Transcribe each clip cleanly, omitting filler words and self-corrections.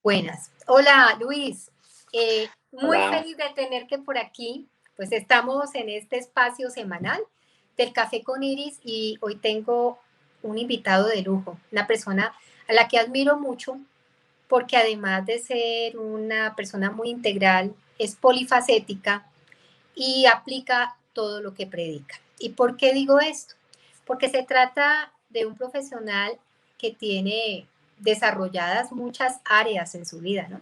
Buenas. Hola, Luis. Muy Hola. feliz de tenerte por aquí. Pues estamos en este espacio semanal del Café con Iris y hoy tengo un invitado de lujo, una persona a la que admiro mucho porque además de ser una persona muy integral, es polifacética y aplica todo lo que predica. ¿Y por qué digo esto? Porque se trata de un profesional que tiene desarrolladas muchas áreas en su vida, ¿no?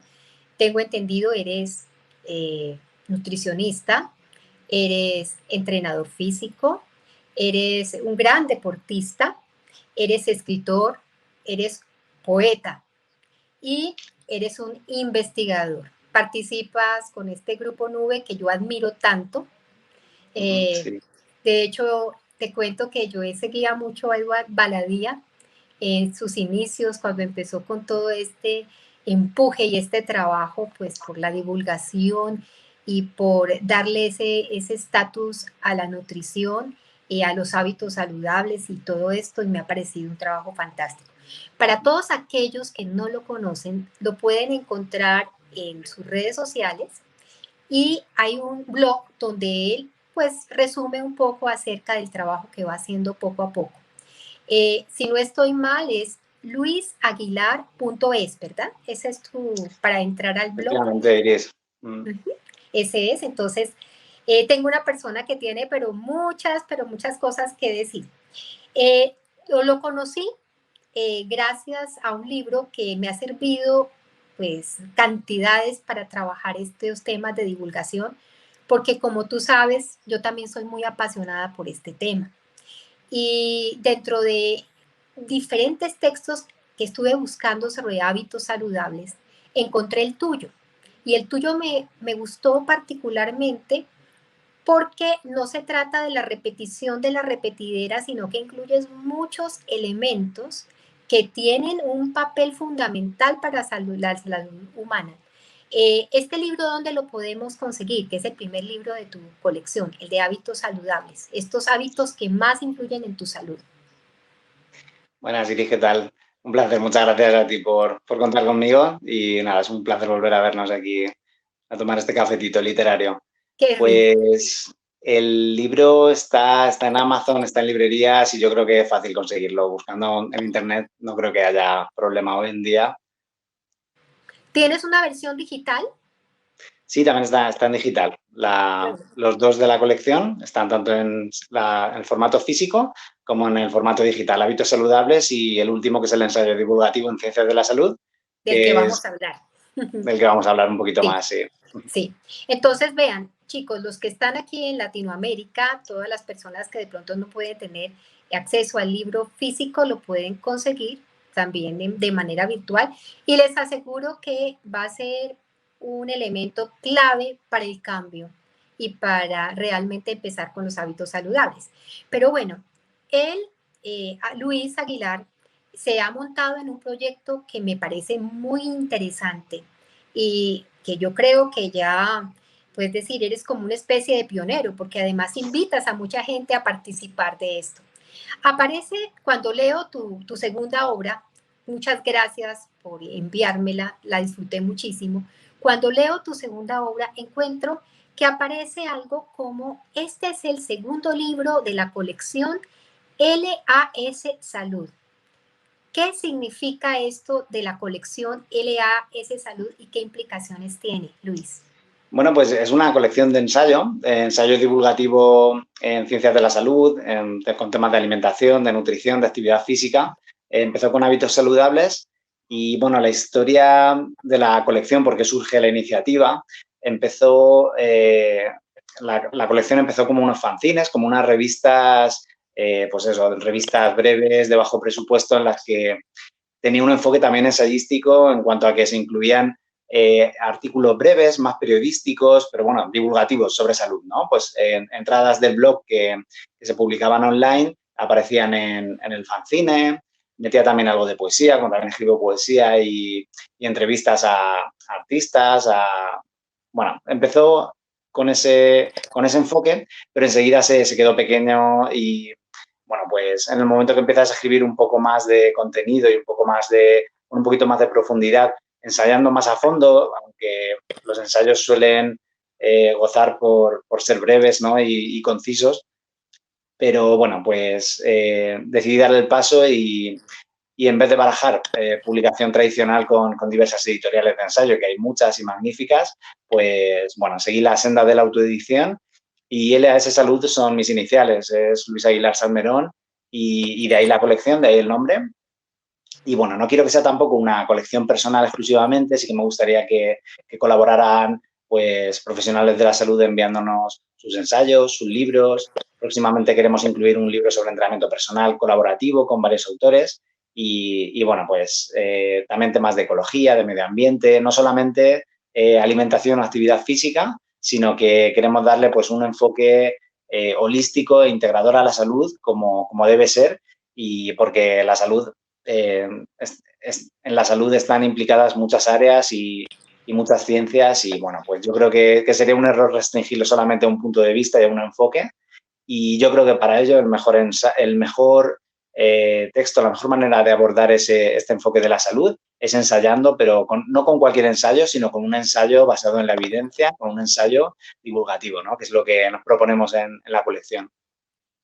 Tengo entendido, eres nutricionista, eres entrenador físico, eres un gran deportista, eres escritor, eres poeta y eres un investigador. Participas con este grupo Nube que yo admiro tanto. Sí. De hecho, te cuento que yo seguía mucho a Edward Baladía en sus inicios, cuando empezó con todo este empuje y este trabajo, pues por la divulgación y por darle ese estatus a la nutrición y a los hábitos saludables y todo esto, y me ha parecido un trabajo fantástico. Para todos aquellos que no lo conocen, lo pueden encontrar en sus redes sociales y hay un blog donde él pues resume un poco acerca del trabajo que va haciendo poco a poco. Si no estoy mal, es luisaguilar.es, ¿verdad? Ese es para entrar al blog. Efectivamente, Iris. Ese es, entonces, tengo una persona que tiene, pero muchas cosas que decir. Yo lo conocí gracias a un libro que me ha servido, pues, cantidades para trabajar estos temas de divulgación, porque como tú sabes, yo también soy muy apasionada por este tema. Y dentro de diferentes textos que estuve buscando sobre hábitos saludables, encontré el tuyo. Y el tuyo me gustó particularmente porque no se trata de la repetición de la repetidera, sino que incluyes muchos elementos que tienen un papel fundamental para la salud humana. Este libro, ¿dónde lo podemos conseguir? Que es el primer libro de tu colección, el de hábitos saludables, estos hábitos que más influyen en tu salud. Buenas, Iris, ¿qué tal? Un placer, muchas gracias a ti por contar conmigo y nada, es un placer volver a vernos aquí a tomar este cafetito literario. Qué rico. Pues el libro está en Amazon, está en librerías y yo creo que es fácil conseguirlo. Buscando en internet no creo que haya problema hoy en día. ¿Tienes una versión digital? Sí, también está en digital. Los dos de la colección están tanto en el formato físico como en el formato digital. Hábitos saludables y el último, que es el ensayo divulgativo en ciencias de la salud, Del que que vamos es a hablar. del que vamos a hablar un poquito Sí. más, sí. Sí, entonces vean, chicos, los que están aquí en Latinoamérica, todas las personas que de pronto no pueden tener acceso al libro físico, lo pueden conseguir también de manera virtual y les aseguro que va a ser un elemento clave para el cambio y para realmente empezar con los hábitos saludables. Pero bueno, él, Luis Aguilar, se ha montado en un proyecto que me parece muy interesante y que yo creo que ya, puedes decir, eres como una especie de pionero, porque además invitas a mucha gente a participar de esto. Aparece cuando leo tu segunda obra, muchas gracias por enviármela, la disfruté muchísimo. Cuando leo tu segunda obra, encuentro que aparece algo como, este es el segundo libro de la colección LAS Salud. ¿Qué significa esto de la colección LAS Salud y qué implicaciones tiene, Luis? Bueno, pues es una colección de ensayo divulgativo en ciencias de la salud, con temas de alimentación, de nutrición, de actividad física. Empezó con hábitos saludables y, bueno, la historia de la colección, por qué surge la iniciativa, la colección empezó como unos fanzines, como unas revistas, pues eso, revistas breves de bajo presupuesto en las que tenía un enfoque también ensayístico en cuanto a que se incluían artículos breves, más periodísticos, pero bueno, divulgativos sobre salud, ¿no? Pues entradas del blog que se publicaban online aparecían en el fanzine, metía también algo de poesía, como también escribo poesía y entrevistas a artistas, bueno, empezó con ese enfoque, pero enseguida se quedó pequeño y, bueno, pues en el momento que empiezas a escribir un poco más de contenido y un poquito más de profundidad ensayando más a fondo, aunque los ensayos suelen gozar por ser breves, ¿no? y concisos. Pero bueno, pues decidí dar el paso y en vez de barajar publicación tradicional con diversas editoriales de ensayo, que hay muchas y magníficas, pues bueno, seguí la senda de la autoedición y LAS Salud son mis iniciales, es Luis Aguilar Salmerón y de ahí la colección, de ahí el nombre. Y bueno, no quiero que sea tampoco una colección personal exclusivamente, sí que me gustaría que colaboraran pues profesionales de la salud enviándonos sus ensayos, sus libros. Próximamente queremos incluir un libro sobre entrenamiento personal colaborativo con varios autores y bueno, pues también temas de ecología, de medio ambiente, no solamente alimentación o actividad física, sino que queremos darle pues un enfoque holístico e integrador a la salud como debe ser y porque la salud en la salud están implicadas muchas áreas y muchas ciencias y bueno, pues yo creo que sería un error restringirlo solamente a un punto de vista y a un enfoque y yo creo que para ello el mejor texto, la mejor manera de abordar este enfoque de la salud es ensayando, pero no con cualquier ensayo, sino con un ensayo basado en la evidencia, con un ensayo divulgativo, ¿no? Que es lo que nos proponemos en la colección.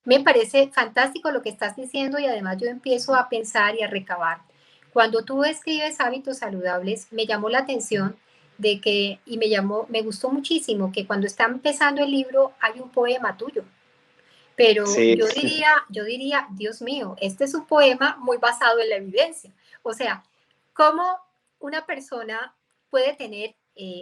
Me parece fantástico lo que estás diciendo y además yo empiezo a pensar y a recabar. Cuando tú escribes hábitos saludables, me llamó la atención de que, y me gustó muchísimo que cuando está empezando el libro hay un poema tuyo. Pero Sí, yo diría, Dios mío, este es un poema muy basado en la evidencia. O sea, ¿cómo una persona puede tener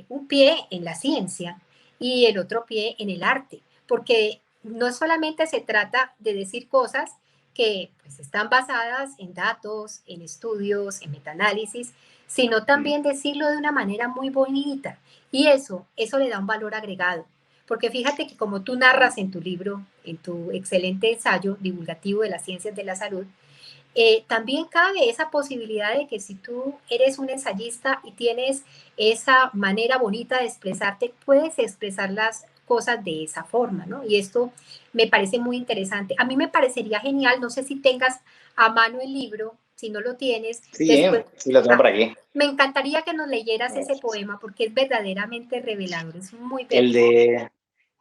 un pie en la ciencia y el otro pie en el arte? Porque no solamente se trata de decir cosas que pues, están basadas en datos, en estudios, en metaanálisis, sino también decirlo de una manera muy bonita. Y eso le da un valor agregado. Porque fíjate que como tú narras en tu libro, en tu excelente ensayo divulgativo de las ciencias de la salud, también cabe esa posibilidad de que si tú eres un ensayista y tienes esa manera bonita de expresarte, puedes expresar las cosas de esa forma, ¿no? Y esto me parece muy interesante. A mí me parecería genial, no sé si tengas a mano el libro, si no lo tienes, sí, después, sí lo tengo por aquí. me encantaría que nos leyeras ese poema porque es verdaderamente revelador, es muy El bello. de,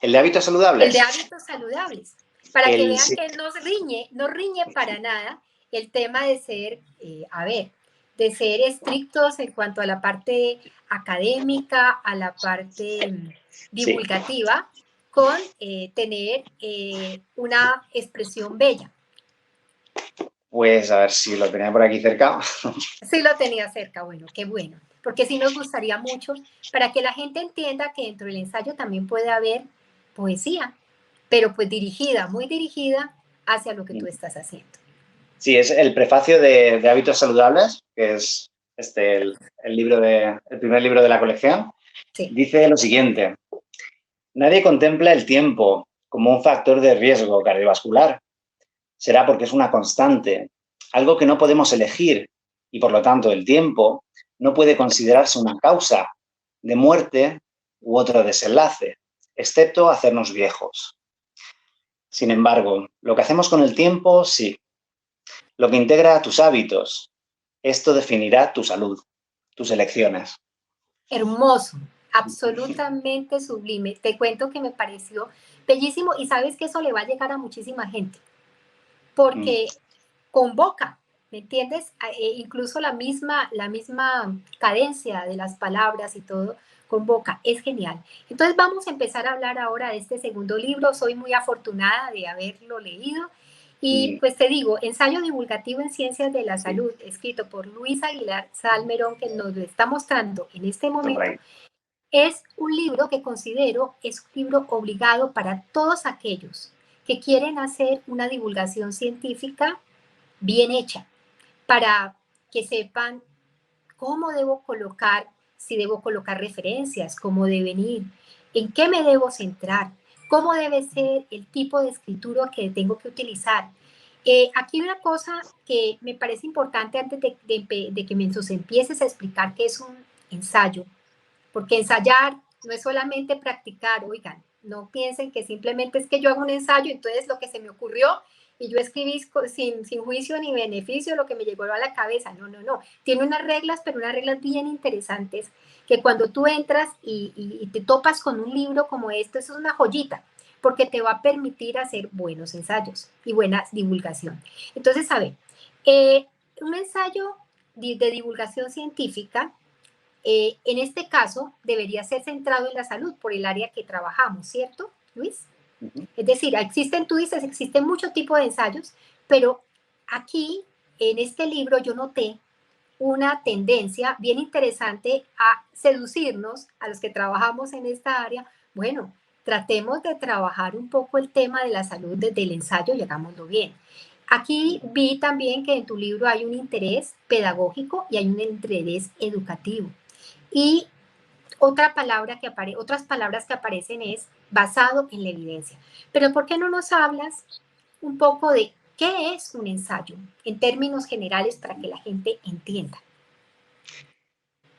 el de hábitos El de saludables. hábitos saludables, para que El, vean sí, que no riñe para nada el tema de ser, de ser estrictos en cuanto a la parte académica, a la parte sí, divulgativa, con tener una expresión bella. pues a ver si lo tenía por aquí cerca. Sí lo tenía cerca, bueno, qué bueno, porque sí nos gustaría mucho para que la gente entienda que dentro del ensayo también puede haber poesía, pero pues dirigida, muy dirigida hacia lo que tú estás haciendo. Sí, es el prefacio de hábitos saludables, que es el primer libro de la colección. Sí, Dice lo siguiente: nadie contempla el tiempo como un factor de riesgo cardiovascular. Será porque es una constante, algo que no podemos elegir y por lo tanto el tiempo no puede considerarse una causa de muerte u otro desenlace, excepto hacernos viejos. Sin embargo, lo que hacemos con el tiempo, sí. Lo que integra tus hábitos, esto definirá tu salud, tus elecciones. hermoso, absolutamente sublime. Te cuento que me pareció bellísimo y sabes que eso le va a llegar a muchísima gente, porque convoca, ¿me entiendes? Incluso la misma cadencia de las palabras y todo convoca, es genial. Entonces vamos a empezar a hablar ahora de este segundo libro, soy muy afortunada de haberlo leído y pues te digo, ensayo divulgativo en ciencias de la Sí, salud, escrito por Luis Aguilar Salmerón, que nos lo está mostrando en este está por momento, ahí. es un libro que considero es un libro obligado para todos aquellos que quieren hacer una divulgación científica bien hecha, para que sepan cómo debo colocar, si debo colocar referencias, cómo deben ir, en qué me debo centrar, cómo debe ser el tipo de escritura que tengo que utilizar. Aquí una cosa que me parece importante antes de que me empieces a explicar qué es un ensayo, porque ensayar no es solamente practicar, oigan, no piensen que simplemente es que yo hago un ensayo, entonces lo que se me ocurrió y yo escribí sin juicio ni beneficio lo que me llegó a la cabeza. No, no, no. Tiene unas reglas, pero unas reglas bien interesantes que cuando tú entras y te topas con un libro como este, eso es una joyita, porque te va a permitir hacer buenos ensayos y buena divulgación. Entonces, a ver, un ensayo de divulgación científica, en este caso, debería ser centrado en la salud por el área que trabajamos, ¿cierto, Luis? Es decir, existen, tú dices, existen muchos tipos de ensayos, pero aquí, en este libro, yo noté una tendencia bien interesante a seducirnos, a los que trabajamos en esta área. Bueno, tratemos de trabajar un poco el tema de la salud desde el ensayo y hagámoslo bien. Aquí vi también que en tu libro hay un interés pedagógico y hay un interés educativo. Y otras palabras que aparecen es basado en la evidencia. Pero ¿por qué no nos hablas un poco de qué es un ensayo en términos generales para que la gente entienda?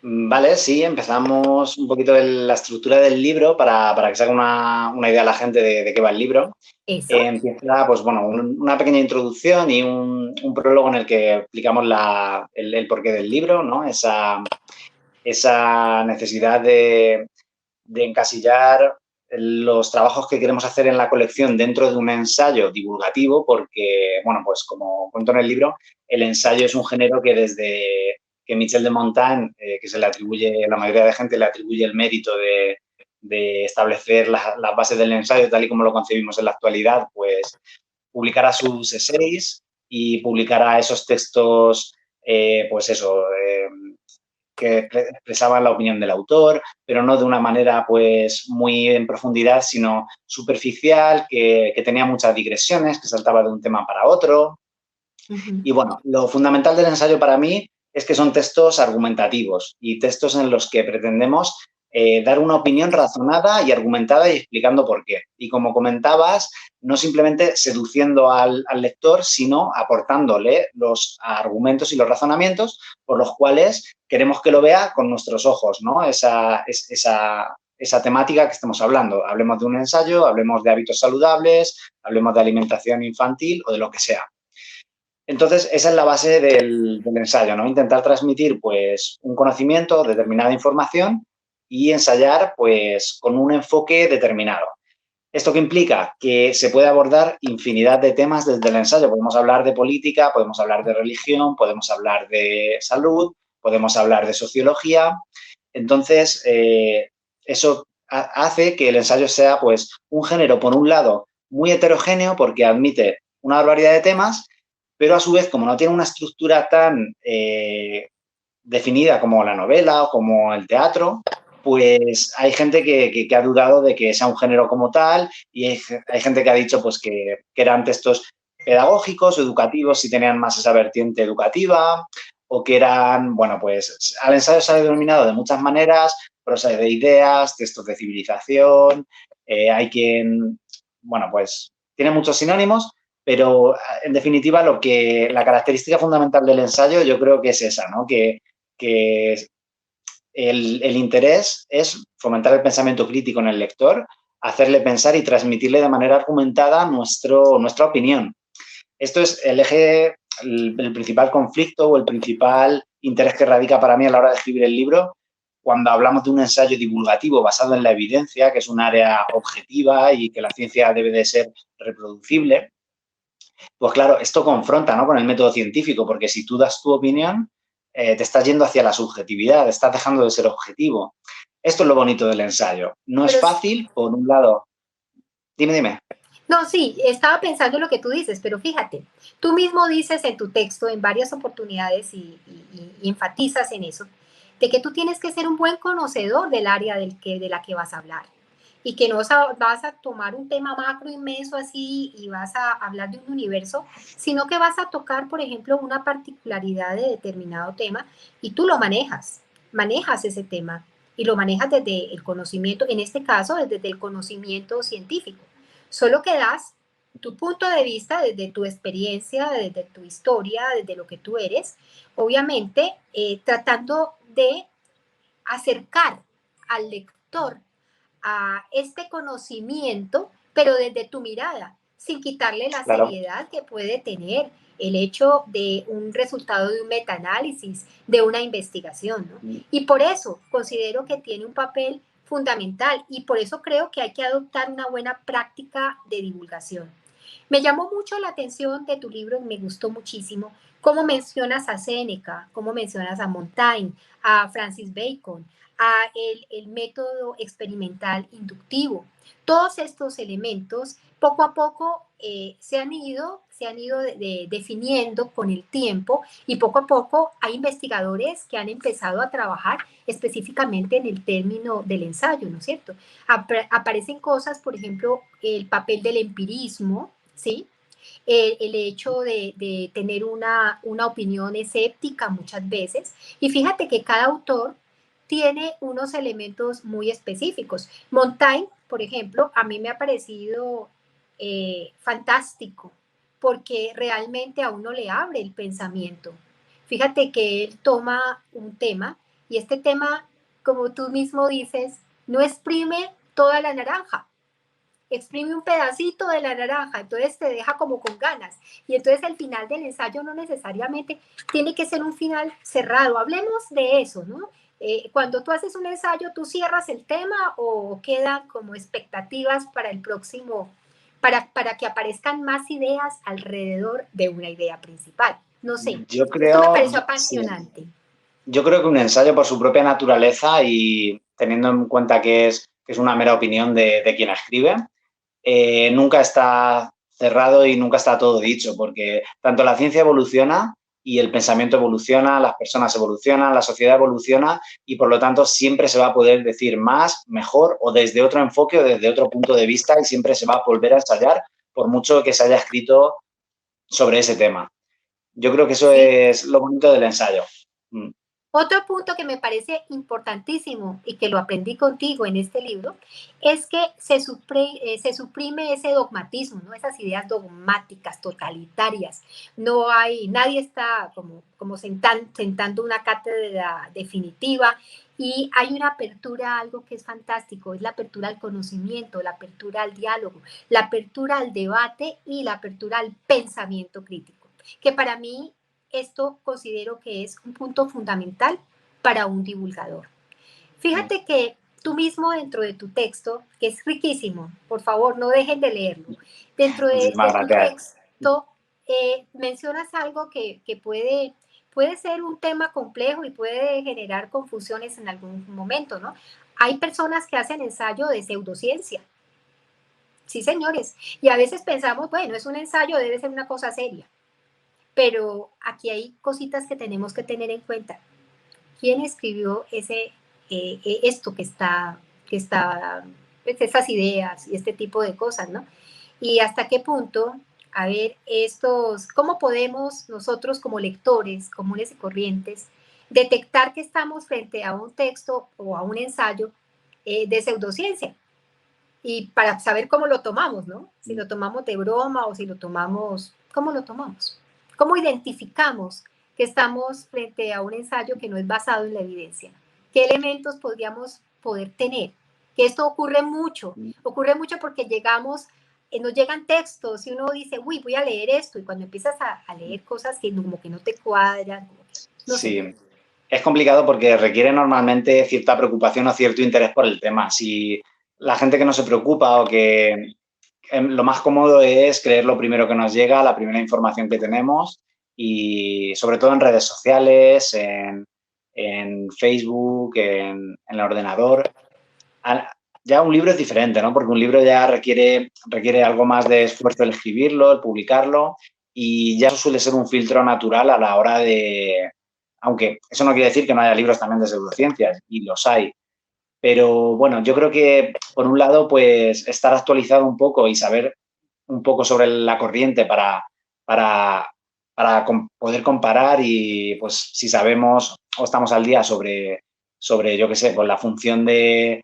Vale, sí, empezamos un poquito de la estructura del libro para que se haga una idea a la gente de qué va el libro. Eso. Empieza, pues bueno, una pequeña introducción y un prólogo en el que explicamos el porqué del libro, ¿no? Esa necesidad de encasillar los trabajos que queremos hacer en la colección dentro de un ensayo divulgativo, porque, bueno, pues como cuento en el libro, el ensayo es un género que desde que Michel de Montaigne, que se le atribuye, la mayoría de gente le atribuye el mérito de establecer las bases del ensayo tal y como lo concebimos en la actualidad, pues publicará sus essays y publicará esos textos, pues eso, que expresaban la opinión del autor, pero no de una manera pues muy en profundidad, sino superficial, que tenía muchas digresiones, que saltaba de un tema para otro. Ujú. Y bueno, lo fundamental del ensayo para mí es que son textos argumentativos y textos en los que pretendemos dar una opinión razonada y argumentada y explicando por qué. Y como comentabas, no simplemente seduciendo al lector, sino aportándole los argumentos y los razonamientos por los cuales queremos que lo vea con nuestros ojos, ¿no? Esa temática que estamos hablando. Hablemos de un ensayo, hablemos de hábitos saludables, hablemos de alimentación infantil o de lo que sea. Entonces, esa es la base del ensayo, ¿no? Intentar transmitir, pues, un conocimiento, determinada información y ensayar, pues, con un enfoque determinado. ¿Esto qué implica? Que se puede abordar infinidad de temas desde el ensayo. Podemos hablar de política, podemos hablar de religión, podemos hablar de salud, podemos hablar de sociología. Entonces, eso hace que el ensayo sea, pues, un género, por un lado, muy heterogéneo porque admite una barbaridad de temas, pero a su vez, como no tiene una estructura tan definida como la novela o como el teatro, pues hay gente que ha dudado de que sea un género como tal y hay gente que ha dicho pues que eran textos pedagógicos o educativos si tenían más esa vertiente educativa o que eran, bueno, pues al ensayo se ha denominado de muchas maneras, prosa de ideas, textos de civilización, hay quien, bueno, pues tiene muchos sinónimos, pero en definitiva la característica fundamental del ensayo yo creo que es esa, ¿no? Que el interés es fomentar el pensamiento crítico en el lector, hacerle pensar y transmitirle de manera argumentada nuestra opinión. Esto es el eje, el principal conflicto o el principal interés que radica para mí a la hora de escribir el libro cuando hablamos de un ensayo divulgativo basado en la evidencia, que es un área objetiva y que la ciencia debe de ser reproducible. Pues claro, esto confronta, ¿no?, con el método científico, porque si tú das tu opinión, te estás yendo hacia la subjetividad, estás dejando de ser objetivo. Esto es lo bonito del ensayo. No es Pero fácil, por un lado. Dime. no, sí, estaba pensando lo que tú dices, pero fíjate, tú mismo dices en tu texto en varias oportunidades y enfatizas en eso, de que tú tienes que ser un buen conocedor del área de la que vas a hablar y que no vas a tomar un tema macro inmenso así y vas a hablar de un universo, sino que vas a tocar, por ejemplo, una particularidad de determinado tema y tú lo manejas ese tema y lo manejas desde el conocimiento, en este caso, desde el conocimiento científico. Solo que das tu punto de vista desde tu experiencia, desde tu historia, desde lo que tú eres, obviamente tratando de acercar al lector a este conocimiento, pero desde tu mirada, sin quitarle la claro. seriedad que puede tener el hecho de un resultado de un metaanálisis, de una investigación, ¿no? Y por eso considero que tiene un papel fundamental y por eso creo que hay que adoptar una buena práctica de divulgación. Me llamó mucho la atención de tu libro y me gustó muchísimo cómo mencionas a Séneca, cómo mencionas a Montaigne, a Francis Bacon, a el método experimental inductivo. Todos estos elementos poco a poco se han ido definiendo con el tiempo y poco a poco hay investigadores que han empezado a trabajar específicamente en el término del ensayo, ¿no es cierto? Aparecen cosas, por ejemplo, el papel del empirismo, ¿sí? El hecho de tener una opinión escéptica muchas veces. Y fíjate que cada autor tiene unos elementos muy específicos. Montaigne, por ejemplo, a mí me ha parecido fantástico porque realmente a uno le abre el pensamiento. Fíjate que él toma un tema y este tema, como tú mismo dices, no exprime toda la naranja, exprime un pedacito de la naranja, entonces te deja como con ganas. Y entonces el final del ensayo no necesariamente tiene que ser un final cerrado. Hablemos de eso, ¿no? Cuando tú haces un ensayo, ¿tú cierras el tema o quedan como expectativas para el próximo, para que aparezcan más ideas alrededor de una idea principal? No sé, Yo esto me creo, pareció sí, apasionante. yo creo que un ensayo por su propia naturaleza y teniendo en cuenta que es una mera opinión de quien escribe, nunca está cerrado y nunca está todo dicho, porque tanto la ciencia evoluciona y el pensamiento evoluciona, las personas evolucionan, la sociedad evoluciona y por lo tanto siempre se va a poder decir más, mejor o desde otro enfoque o desde otro punto de vista y siempre se va a volver a ensayar por mucho que se haya escrito sobre ese tema. Yo creo que eso Sí. es lo bonito del ensayo. Otro punto que me parece importantísimo y que lo aprendí contigo en este libro es que se suprime ese dogmatismo, ¿no? Esas ideas dogmáticas, totalitarias. No hay, nadie está como sentando una cátedra definitiva y hay una apertura a algo que es fantástico, es la apertura al conocimiento, la apertura al diálogo, la apertura al debate y la apertura al pensamiento crítico, que para mí esto considero que es un punto fundamental para un divulgador. Fíjate que tú mismo dentro de tu texto, que es riquísimo, por favor no dejen de leerlo, dentro Muchísimas de tu gracias. texto mencionas algo que puede ser un tema complejo y puede generar confusiones en algún momento, ¿no? Hay personas que hacen ensayo de pseudociencia. Sí, señores. Y a veces pensamos, bueno, es un ensayo, debe ser una cosa seria. Pero aquí hay cositas que tenemos que tener en cuenta. ¿Quién escribió esto pues, esas ideas y este tipo de cosas, ¿no? Y hasta qué punto, a ver, cómo podemos nosotros como lectores comunes y corrientes detectar que estamos frente a un texto o a un ensayo de pseudociencia y para saber cómo lo tomamos, ¿no? Si lo tomamos de broma o si lo tomamos, ¿cómo lo tomamos? ¿Cómo identificamos que estamos frente a un ensayo que no es basado en la evidencia? ¿Qué elementos podríamos poder tener? Que esto ocurre mucho porque nos llegan textos y uno dice, uy, voy a leer esto, y cuando empiezas a leer cosas que como que no te cuadran, no sé. Sí, es complicado porque requiere normalmente cierta preocupación o cierto interés por el tema. Si la gente que no se preocupa o que lo más cómodo es creer lo primero que nos llega, la primera información que tenemos y sobre todo en redes sociales, en Facebook, en el ordenador. Ya un libro es diferente, ¿no? Porque un libro ya requiere algo más de esfuerzo el escribirlo, el publicarlo y ya eso suele ser un filtro natural a la hora de, aunque eso no quiere decir que no haya libros también de pseudociencias, y los hay. Pero bueno, yo creo que por un lado, pues estar actualizado un poco y saber un poco sobre la corriente para, para poder comparar y pues si sabemos o estamos al día sobre yo qué sé, pues la función de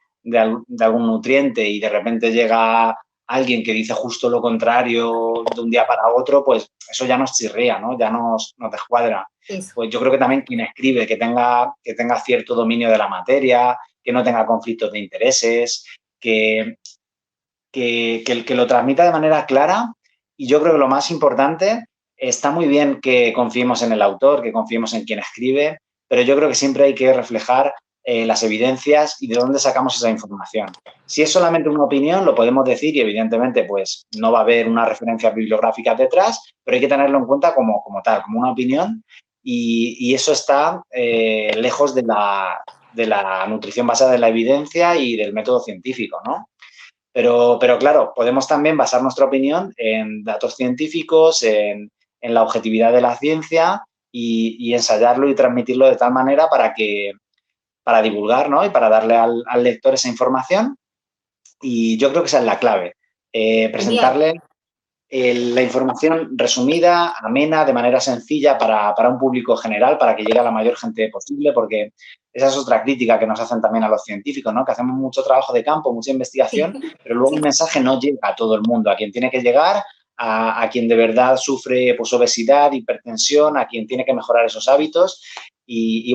algún nutriente y de repente llega alguien que dice justo lo contrario de un día para otro, pues eso ya nos chirría, ¿no? Ya nos descuadra. Eso. Pues yo creo que también quien escribe, que tenga cierto dominio de la materia, que no tenga conflictos de intereses, que lo transmita de manera clara Y yo creo que lo más importante, está muy bien que confiemos en el autor, que confiemos en quien escribe, pero yo creo que siempre hay que reflejar las evidencias y de dónde sacamos esa información. Si es solamente una opinión, lo podemos decir y evidentemente pues no va a haber unas referencias bibliográficas detrás, pero hay que tenerlo en cuenta como tal, como una opinión y eso está lejos de la nutrición basada en la evidencia y del método científico, ¿no? Pero claro, podemos también basar nuestra opinión en datos científicos, en la objetividad de la ciencia y ensayarlo y transmitirlo de tal manera para divulgar, ¿no? Y para darle al lector esa información. Y yo creo que esa es la clave. Genial. Presentarle la información resumida, amena, de manera sencilla para un público general, para que llegue a la mayor gente posible, porque esa es otra crítica que nos hacen también a los científicos, ¿no? Que hacemos mucho trabajo de campo, mucha Sí, investigación, pero luego el sí. mensaje no llega a todo el mundo, a quien tiene que llegar, a quien de verdad sufre pues, obesidad, hipertensión, a quien tiene que mejorar esos hábitos.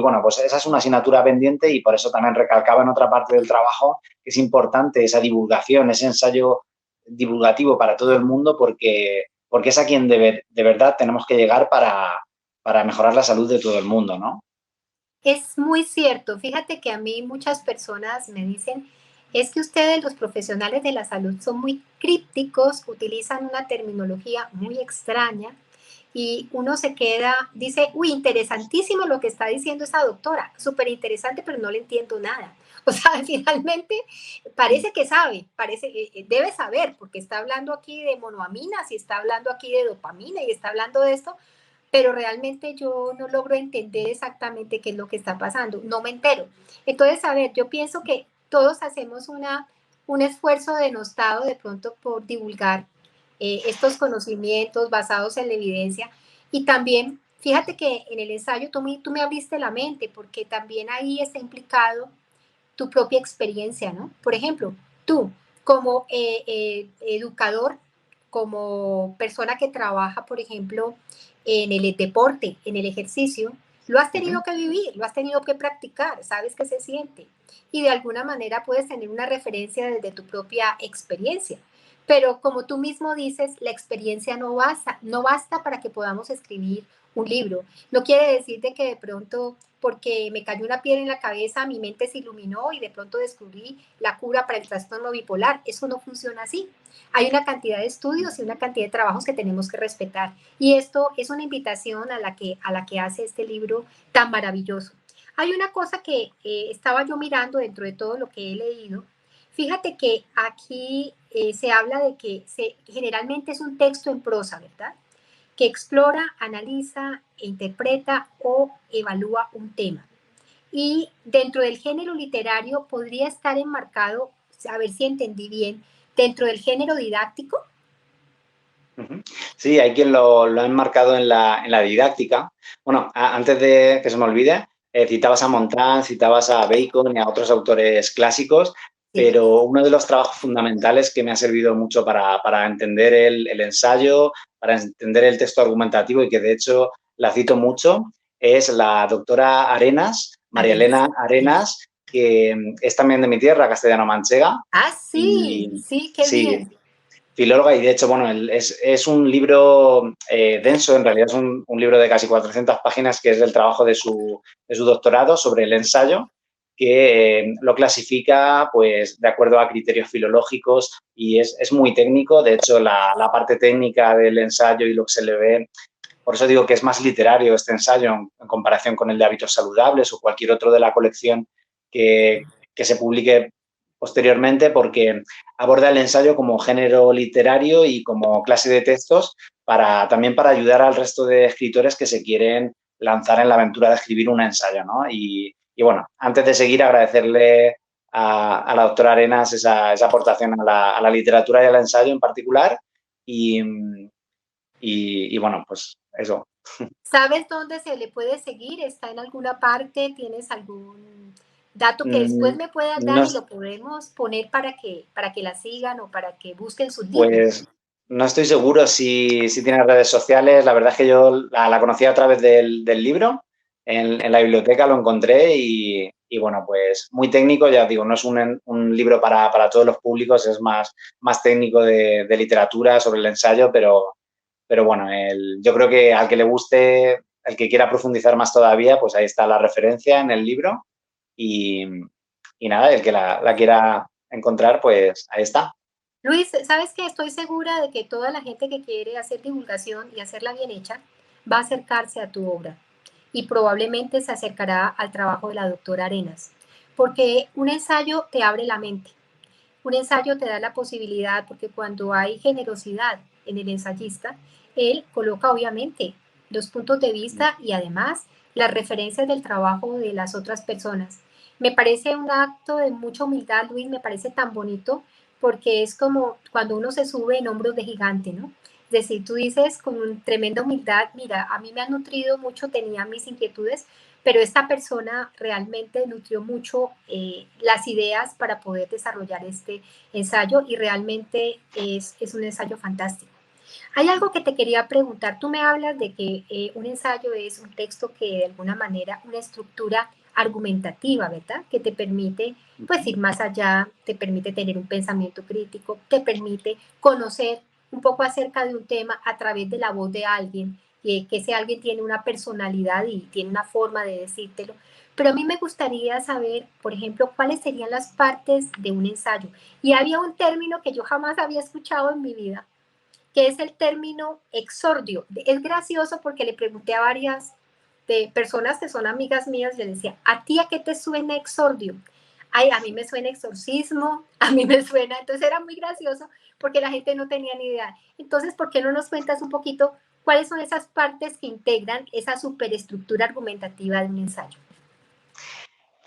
Bueno, pues esa es una asignatura pendiente y por eso también recalcaba en otra parte del trabajo que es importante esa divulgación, ese ensayo divulgativo para todo el mundo porque es a quien de verdad tenemos que llegar para mejorar la salud de todo el mundo, ¿no? Es muy cierto. Fíjate que a mí muchas personas me dicen, es que ustedes, los profesionales de la salud, son muy crípticos, utilizan una terminología muy extraña y uno se queda, dice, uy, interesantísimo lo que está diciendo esa doctora, súper interesante, pero no le entiendo nada. O sea, finalmente parece que sabe, parece, debe saber, porque está hablando aquí de monoaminas y está hablando aquí de dopamina y está hablando de esto, pero realmente yo no logro entender exactamente qué es lo que está pasando, no me entero. Entonces, a ver, yo pienso que todos hacemos un esfuerzo denostado de pronto por divulgar estos conocimientos basados en la evidencia y también, fíjate que en el ensayo tú me abriste la mente porque también ahí está implicado tu propia experiencia, ¿no? Por ejemplo, tú como educador, como persona que trabaja, por ejemplo, en el deporte, en el ejercicio, lo has Uh -huh. tenido que vivir, lo has tenido que practicar, sabes qué se siente y de alguna manera puedes tener una referencia desde tu propia experiencia. Pero como tú mismo dices, la experiencia no basta para que podamos escribir un libro. No quiere decir de que de pronto porque me cayó una piedra en la cabeza, mi mente se iluminó y de pronto descubrí la cura para el trastorno bipolar. Eso no funciona así. Hay una cantidad de estudios y una cantidad de trabajos que tenemos que respetar. Y esto es una invitación a la que hace este libro tan maravilloso. Hay una cosa que estaba yo mirando dentro de todo lo que he leído. Fíjate que aquí se habla de que generalmente es un texto en prosa, ¿verdad? Que explora, analiza, interpreta o evalúa un tema. Y dentro del género literario podría estar enmarcado, a ver si entendí bien, dentro del género didáctico. Uh -huh. Sí, hay quien lo ha enmarcado en la didáctica. Bueno, antes de que se me olvide, citabas a Montaigne, citabas a Bacon y a otros autores clásicos, Sí. pero uno de los trabajos fundamentales que me ha servido mucho para entender el ensayo, para entender el texto argumentativo y que de hecho la cito mucho, es la doctora Arenas, María Arenas. Elena Arenas, que es también de mi tierra, castellano-manchega, Ah, sí, y sí, qué sí, bien. filóloga y de hecho, bueno, es un libro denso, en realidad es un libro de casi 400 páginas que es el trabajo de su doctorado sobre el ensayo, que lo clasifica pues de acuerdo a criterios filológicos y es muy técnico, de hecho la parte técnica del ensayo y lo que se le ve, por eso digo que es más literario este ensayo en comparación con el de hábitos saludables o cualquier otro de la colección que se publique posteriormente, porque aborda el ensayo como género literario y como clase de textos también para ayudar al resto de escritores que se quieren lanzar en la aventura de escribir un ensayo, ¿no? Bueno, antes de seguir, agradecerle a la doctora Arenas esa aportación a la literatura y al ensayo en particular y, bueno, pues eso. ¿Sabes dónde se le puede seguir? ¿Está en alguna parte? ¿Tienes algún dato que después Mm, me puedas dar no, y lo podemos poner para que la sigan o para que busquen sus libros? pues no estoy seguro si tiene redes sociales. La verdad es que yo la conocí a través del libro. En la biblioteca lo encontré bueno, pues muy técnico, ya digo, no es un libro para todos los públicos, es más técnico de literatura sobre el ensayo, pero pero bueno, yo creo que al que le guste, el que quiera profundizar más todavía, pues ahí está la referencia en el libro y, y nada, el que la quiera encontrar, pues ahí está. Luis, ¿sabes qué? Estoy segura de que toda la gente que quiere hacer divulgación y hacerla bien hecha va a acercarse a tu obra y probablemente se acercará al trabajo de la doctora Arenas, porque un ensayo te abre la mente, un ensayo te da la posibilidad, porque cuando hay generosidad en el ensayista, él coloca obviamente los puntos de vista y además las referencias del trabajo de las otras personas. Me parece un acto de mucha humildad, Luis, me parece tan bonito porque es como cuando uno se sube en hombros de gigante, ¿no? Es decir, tú dices con una tremenda humildad, mira, a mí me han nutrido mucho, tenía mis inquietudes, pero esta persona realmente nutrió mucho las ideas para poder desarrollar este ensayo y realmente es un ensayo fantástico. Hay algo que te quería preguntar. Tú me hablas de que un ensayo es un texto que de alguna manera, una estructura argumentativa, ¿verdad? Que te permite pues ir más allá, te permite tener un pensamiento crítico, te permite conocer un poco acerca de un tema a través de la voz de alguien, que ese alguien tiene una personalidad y tiene una forma de decírtelo. Pero a mí me gustaría saber, por ejemplo, cuáles serían las partes de un ensayo. Y había un término que yo jamás había escuchado en mi vida, que es el término exordio. Es gracioso porque le pregunté a varias de personas que son amigas mías, le decía, ¿a ti a qué te suena exordio? Ay, a mí me suena exorcismo, a mí me suena, entonces era muy gracioso porque la gente no tenía ni idea. Entonces, ¿por qué no nos cuentas un poquito cuáles son esas partes que integran esa superestructura argumentativa de un ensayo?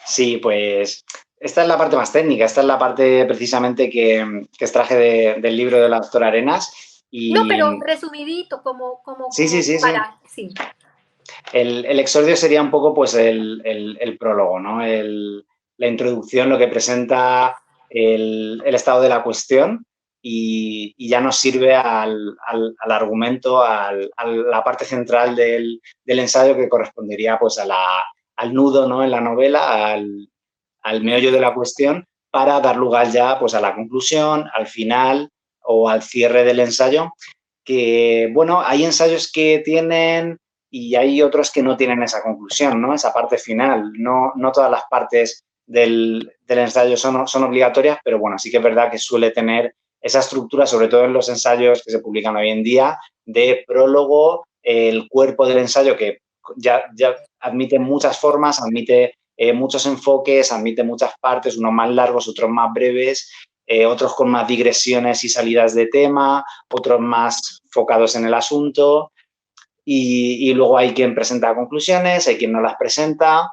Sí, pues esta es la parte más técnica, esta es la parte precisamente que extraje del libro de la doctora Arenas No, y pero resumidito, sí, sí, sí, sí. para, sí. El exordio sería un poco pues el prólogo, ¿no? La introducción, lo que presenta el estado de la cuestión y ya nos sirve al argumento, a la parte central del ensayo que correspondería pues al nudo, ¿no? En la novela, al meollo de la cuestión para dar lugar ya pues a la conclusión, al final o al cierre del ensayo, que bueno, hay ensayos que tienen y hay otros que no tienen esa conclusión, ¿no? Esa parte final. No todas las partes del ensayo son obligatorias, pero bueno, sí que es verdad que suele tener esa estructura, sobre todo en los ensayos que se publican hoy en día, de prólogo, el cuerpo del ensayo que ya admite muchas formas, admite muchos enfoques, admite muchas partes, unos más largos, otros más breves, otros con más digresiones y salidas de tema, otros más focados en el asunto. Y luego hay quien presenta conclusiones, hay quien no las presenta.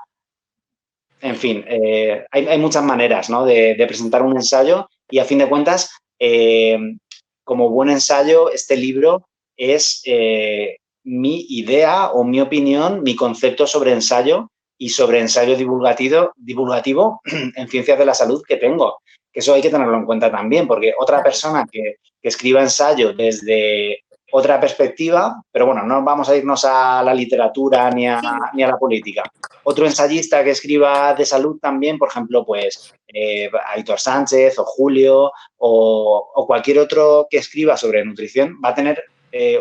En fin, hay muchas maneras, ¿no? de presentar un ensayo y a fin de cuentas, como buen ensayo, este libro es mi idea o mi opinión, mi concepto sobre ensayo y sobre ensayo divulgativo en ciencias de la salud que tengo. Que eso hay que tenerlo en cuenta también, porque otra persona que escriba ensayo desde otra perspectiva, pero bueno, no vamos a irnos a la literatura ni a la política. Otro ensayista que escriba de salud también, por ejemplo, pues Aitor Sánchez o Julio o cualquier otro que escriba sobre nutrición, va a tener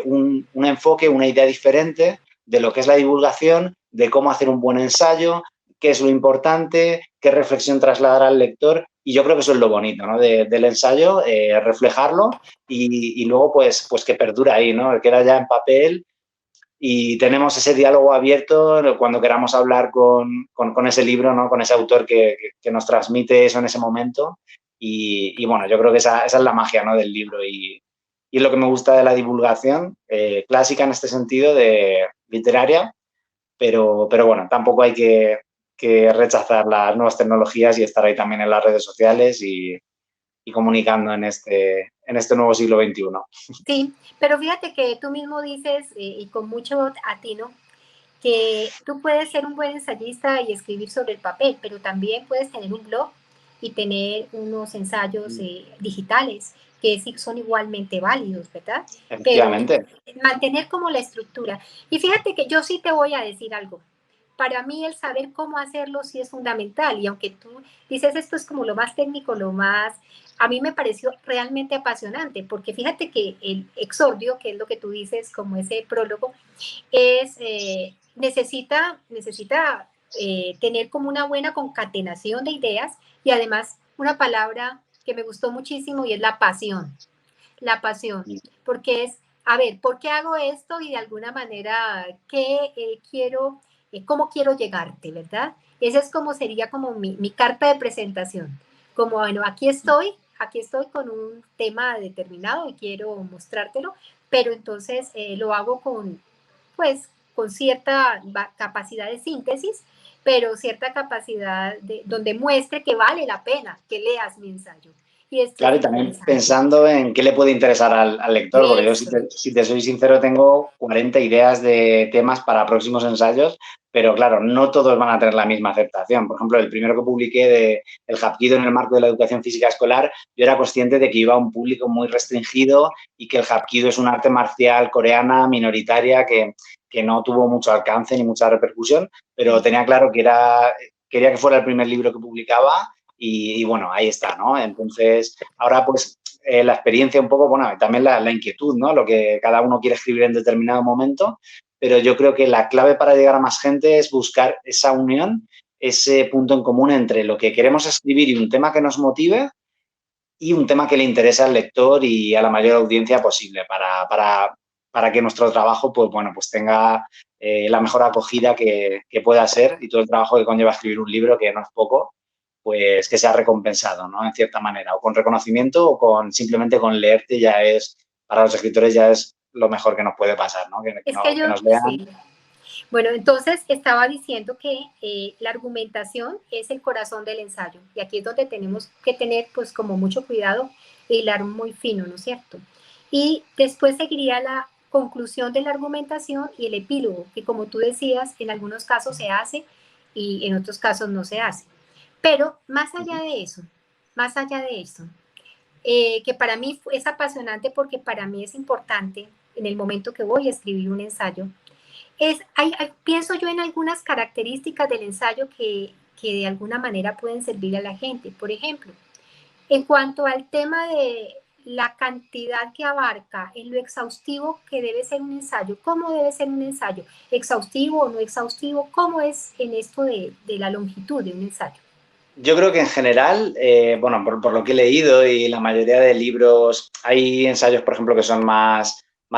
un enfoque, una idea diferente de lo que es la divulgación, de cómo hacer un buen ensayo, qué es lo importante, qué reflexión trasladar al lector. Y yo creo que eso es lo bonito, ¿no? Del ensayo, reflejarlo y luego pues que perdura ahí, ¿no? Que queda ya en papel y tenemos ese diálogo abierto cuando queramos hablar con ese libro, ¿no? Con ese autor que nos transmite eso en ese momento. Y bueno, yo creo que esa es la magia, ¿no? Del libro y lo que me gusta de la divulgación clásica en este sentido, de literaria, pero bueno, tampoco hay que rechazar las nuevas tecnologías y estar ahí también en las redes sociales y comunicando en este nuevo siglo XXI. Sí, pero fíjate que tú mismo dices, y con mucho atino, que tú puedes ser un buen ensayista y escribir sobre el papel, pero también puedes tener un blog y tener unos ensayos digitales que sí son igualmente válidos, ¿verdad? Pero Efectivamente. mantener como la estructura. Y fíjate que yo sí te voy a decir algo. para mí el saber cómo hacerlo sí es fundamental. Y aunque tú dices esto es como lo más técnico, lo más, a mí me pareció realmente apasionante, porque fíjate que el exordio, que es lo que tú dices como ese prólogo, es, necesita tener como una buena concatenación de ideas y además una palabra que me gustó muchísimo y es la pasión, porque es, a ver, ¿por qué hago esto? Y de alguna manera, ¿qué quiero, cómo quiero llegarte, verdad? Esa es como sería como mi carta de presentación, como, bueno, aquí estoy con un tema determinado y quiero mostrártelo, pero entonces lo hago con, pues, con cierta capacidad de síntesis, pero cierta capacidad de, donde muestre que vale la pena que leas mi ensayo. Y esto es Claro, y también interesante. pensando en qué le puede interesar al lector, porque yo, Eso. si te soy sincero, tengo 40 ideas de temas para próximos ensayos, pero claro, no todos van a tener la misma aceptación. Por ejemplo, el primero que publiqué de el Hapkido en el marco de la educación física escolar, yo era consciente de que iba a un público muy restringido y que el Hapkido es un arte marcial coreana minoritaria que no tuvo mucho alcance ni mucha repercusión, pero tenía claro que quería que fuera el primer libro que publicaba y bueno, ahí está, ¿no? Entonces, ahora pues la experiencia un poco, bueno, también la inquietud, ¿no? Lo que cada uno quiere escribir en determinado momento, pero yo creo que la clave para llegar a más gente es buscar esa unión, ese punto en común entre lo que queremos escribir y un tema que nos motive y un tema que le interese al lector y a la mayor audiencia posible para que nuestro trabajo, pues bueno, pues tenga la mejor acogida que pueda ser y todo el trabajo que conlleva escribir un libro, que no es poco, pues que sea recompensado, ¿no? En cierta manera, o con reconocimiento o con simplemente con leerte ya es, para los escritores ya es lo mejor que nos puede pasar, ¿no? Es que Que yo, nos lean. sí. Bueno, entonces estaba diciendo que la argumentación es el corazón del ensayo y aquí es donde tenemos que tener pues como mucho cuidado e hilar muy fino, ¿no es cierto? Y después seguiría la conclusión de la argumentación y el epílogo, que como tú decías, en algunos casos se hace y en otros casos no se hace. Pero más allá de eso, que para mí es apasionante porque para mí es importante en el momento que voy a escribir un ensayo, pienso yo en algunas características del ensayo que de alguna manera pueden servir a la gente. Por ejemplo, en cuanto al tema de la cantidad que abarca, en lo exhaustivo que debe ser un ensayo, ¿cómo debe ser un ensayo? ¿Exhaustivo o no exhaustivo? ¿Cómo es en esto de la longitud de un ensayo? Yo creo que en general, bueno, por lo que he leído y la mayoría de libros, hay ensayos, por ejemplo, que son más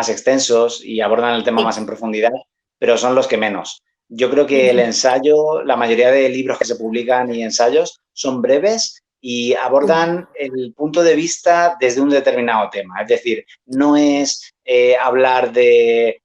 extensos y abordan el tema Sí. más en profundidad, pero son los que menos. Yo creo que el Ujú. ensayo, la mayoría de libros que se publican y ensayos son breves y abordan el punto de vista desde un determinado tema. Es decir, no es hablar de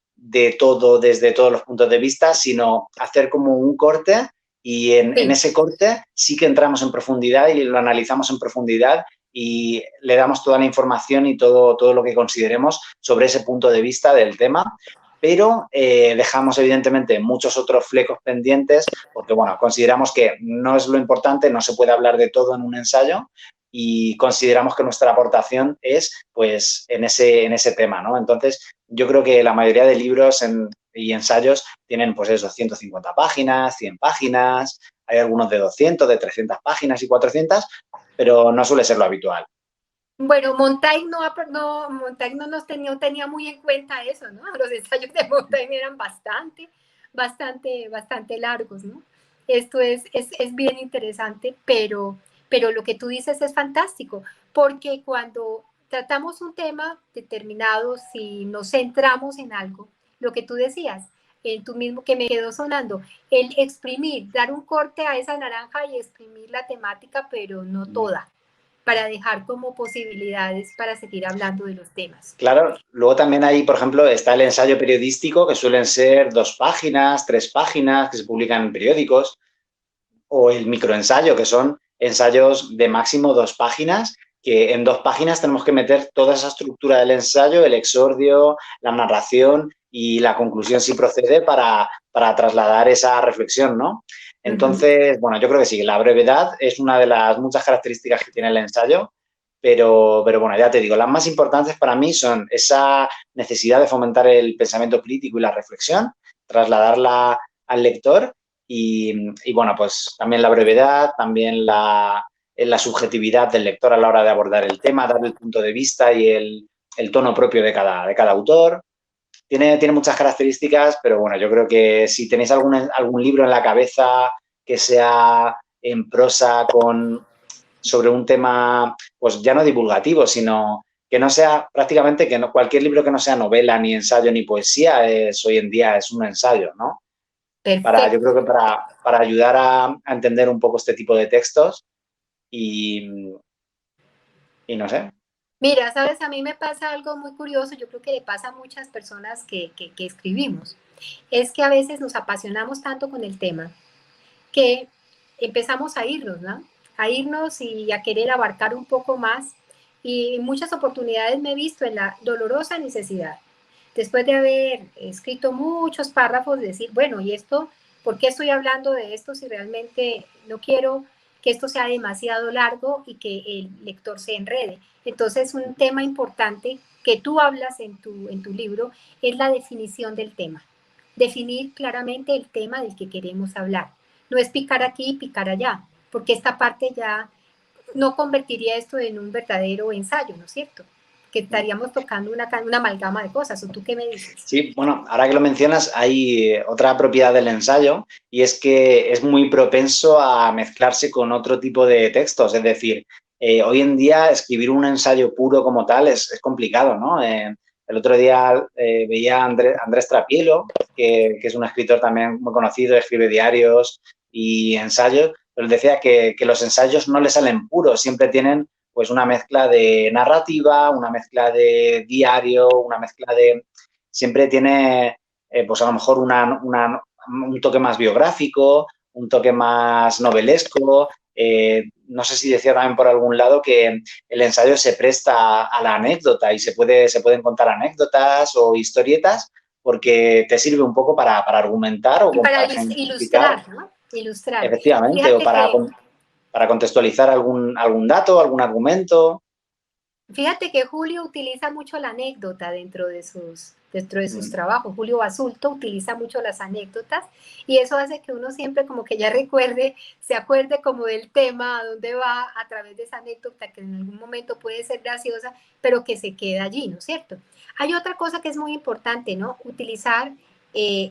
todo desde todos los puntos de vista, sino hacer como un corte y en Sí. ese corte sí que entramos en profundidad y lo analizamos en profundidad y le damos toda la información y todo lo que consideremos sobre ese punto de vista del tema, pero dejamos evidentemente muchos otros flecos pendientes porque, bueno, consideramos que no es lo importante, no se puede hablar de todo en un ensayo y consideramos que nuestra aportación es, pues, en ese tema, ¿no? Entonces, yo creo que la mayoría de libros y ensayos tienen, pues eso, 150 páginas, 100 páginas, hay algunos de 200, de 300 páginas y 400, pero no suele ser lo habitual. Bueno, Montaigne no tenía muy en cuenta eso, ¿no? Los ensayos de Montaigne eran bastante largos, ¿no? Esto es bien interesante, pero lo que tú dices es fantástico, porque cuando tratamos un tema determinado, si nos centramos en algo, lo que tú decías, tú mismo que me quedó sonando, el exprimir, dar un corte a esa naranja y exprimir la temática, pero no toda para dejar como posibilidades para seguir hablando de los temas. Claro, luego también hay, por ejemplo, está el ensayo periodístico, que suelen ser 2 páginas, 3 páginas, que se publican en periódicos, o el microensayo, que son ensayos de máximo 2 páginas, que en 2 páginas tenemos que meter toda esa estructura del ensayo, el exordio, la narración y la conclusión si procede para trasladar esa reflexión, ¿no? Uh -huh. Entonces, bueno, yo creo que sí, la brevedad es una de las muchas características que tiene el ensayo, pero bueno, ya te digo, las más importantes para mí son esa necesidad de fomentar el pensamiento crítico y la reflexión, trasladarla al lector y bueno, pues también la brevedad, también la subjetividad del lector a la hora de abordar el tema, dar el punto de vista y el tono propio de cada autor. Tiene muchas características, pero bueno, yo creo que si tenéis algún libro en la cabeza que sea en prosa sobre un tema, pues ya no divulgativo, sino que no sea prácticamente cualquier libro que no sea novela, ni ensayo, ni poesía, hoy en día es un ensayo, ¿no? Yo Perfecto. creo que para ayudar a entender un poco este tipo de textos y, y no sé. Mira, sabes, a mí me pasa algo muy curioso, yo creo que le pasa a muchas personas que escribimos, es que a veces nos apasionamos tanto con el tema que empezamos a irnos, ¿no? A irnos y a querer abarcar un poco más. Y en muchas oportunidades me he visto en la dolorosa necesidad, después de haber escrito muchos párrafos, de decir, bueno, ¿y esto? ¿Por qué estoy hablando de esto si realmente no quiero que esto sea demasiado largo y que el lector se enrede? Entonces, un tema importante que tú hablas en tu libro es la definición del tema. Definir claramente el tema del que queremos hablar. No es picar aquí y picar allá, porque esta parte ya no convertiría esto en un verdadero ensayo, ¿no es cierto? Que estaríamos tocando una amalgama de cosas. ¿O tú qué me dices? Sí, bueno, ahora que lo mencionas, hay otra propiedad del ensayo y es que es muy propenso a mezclarse con otro tipo de textos. Es decir, hoy en día escribir un ensayo puro como tal es complicado, ¿no? El otro día veía a Andrés Trapielo, que es un escritor también muy conocido, escribe diarios y ensayos, pero él decía que los ensayos no le salen puros, siempre tienen pues una mezcla de narrativa, una mezcla de diario, una mezcla de siempre tiene, pues a lo mejor un toque más biográfico, un toque más novelesco. No sé si decía también por algún lado que el ensayo se presta a la anécdota y se pueden contar anécdotas o historietas porque te sirve un poco para argumentar o Y para para ejemplificar, ilustrar, ¿no? Ilustrar. efectivamente, o Fíjate que para contextualizar algún dato, algún argumento. Fíjate que Julio utiliza mucho la anécdota dentro de sus trabajos. Julio Basulto utiliza mucho las anécdotas y eso hace que uno siempre como que ya recuerde, se acuerde como del tema, a dónde va a través de esa anécdota que en algún momento puede ser graciosa, pero que se queda allí, ¿no es cierto? Hay otra cosa que es muy importante, ¿no? Utilizar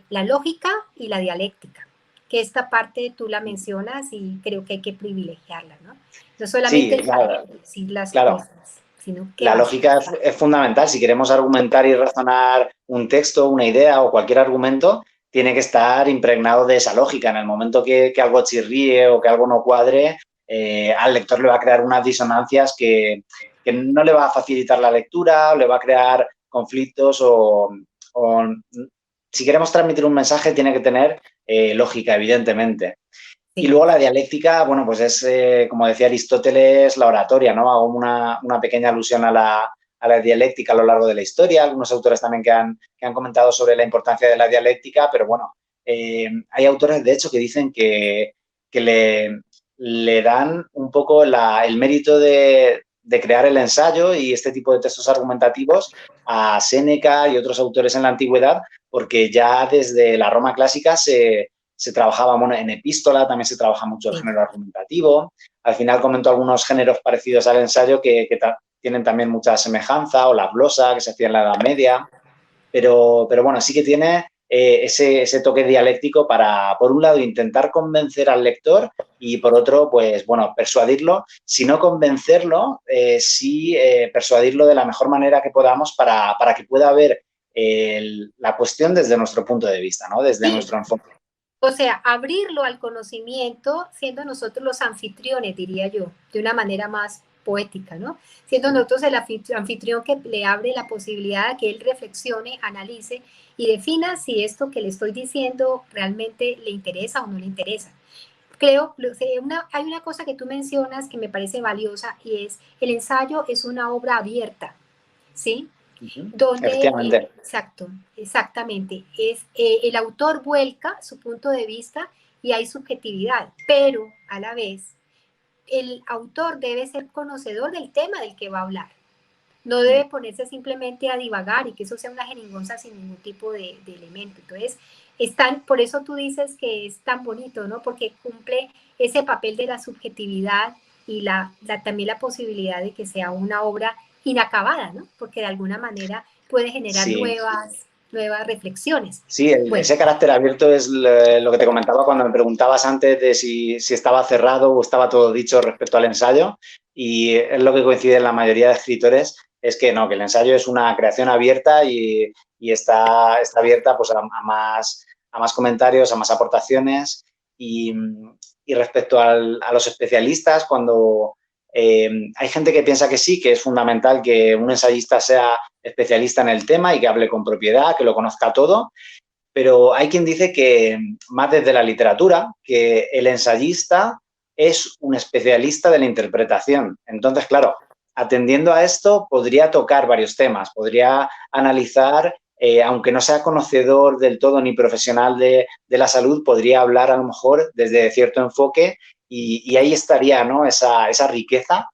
la lógica y la dialéctica, que esta parte tú la mencionas y creo que hay que privilegiarla, ¿no? No solamente Sí, el saber claro, decir las claro. cosas, sino qué La más. lógica es fundamental. Si queremos argumentar y razonar un texto, una idea o cualquier argumento, tiene que estar impregnado de esa lógica. En el momento que algo chirríe o que algo no cuadre, al lector le va a crear unas disonancias que no le va a facilitar la lectura, o le va a crear conflictos o si queremos transmitir un mensaje tiene que tener lógica, evidentemente. Y Sí. luego la dialéctica, bueno, pues es, como decía Aristóteles, la oratoria, ¿no? Hago una pequeña alusión a la dialéctica a lo largo de la historia. Algunos autores también que han comentado sobre la importancia de la dialéctica, pero bueno, hay autores, de hecho, que dicen que le dan un poco el mérito de crear el ensayo y este tipo de textos argumentativos a Séneca y otros autores en la antigüedad, porque ya desde la Roma clásica se trabajaba, bueno, en epístola, también se trabaja mucho el Sí. género argumentativo. Al final comento algunos géneros parecidos al ensayo que tienen también mucha semejanza, o la glosa, que se hacía en la Edad Media, pero bueno, sí que tiene ese toque dialéctico para, por un lado, intentar convencer al lector y, por otro, pues, bueno, persuadirlo. Si no convencerlo, sí persuadirlo de la mejor manera que podamos para que pueda ver la cuestión desde nuestro punto de vista, ¿no? Desde Sí, nuestro enfoque. o sea, abrirlo al conocimiento, siendo nosotros los anfitriones, diría yo, de una manera más poética, ¿no? Siendo nosotros el anfitrión que le abre la posibilidad de que él reflexione, analice y defina si esto que le estoy diciendo realmente le interesa o no le interesa. Creo, hay una cosa que tú mencionas que me parece valiosa y es el ensayo es una obra abierta, ¿sí? Donde, Efectivamente. exacto, exactamente, es el autor vuelca su punto de vista y hay subjetividad, pero a la vez el autor debe ser conocedor del tema del que va a hablar. No debe ponerse simplemente a divagar y que eso sea una jeringonza sin ningún tipo de elemento. Entonces, por eso tú dices que es tan bonito, ¿no? Porque cumple ese papel de la subjetividad y también la posibilidad de que sea una obra inacabada, ¿no? Porque de alguna manera puede generar Sí. nuevas reflexiones. Sí, Bueno, ese carácter abierto es lo que te comentaba cuando me preguntabas antes de si estaba cerrado o estaba todo dicho respecto al ensayo, y es lo que coincide en la mayoría de escritores, es que no, que el ensayo es una creación abierta y está abierta pues, a más comentarios, a más aportaciones, y respecto a los especialistas, cuando hay gente que piensa que sí, que es fundamental que un ensayista sea especialista en el tema y que hable con propiedad, que lo conozca todo, pero hay quien dice que, más desde la literatura, que el ensayista es un especialista de la interpretación. Entonces, claro, atendiendo a esto, podría tocar varios temas, podría analizar, aunque no sea conocedor del todo ni profesional de la salud, podría hablar a lo mejor desde cierto enfoque y ahí estaría, ¿no? Esa riqueza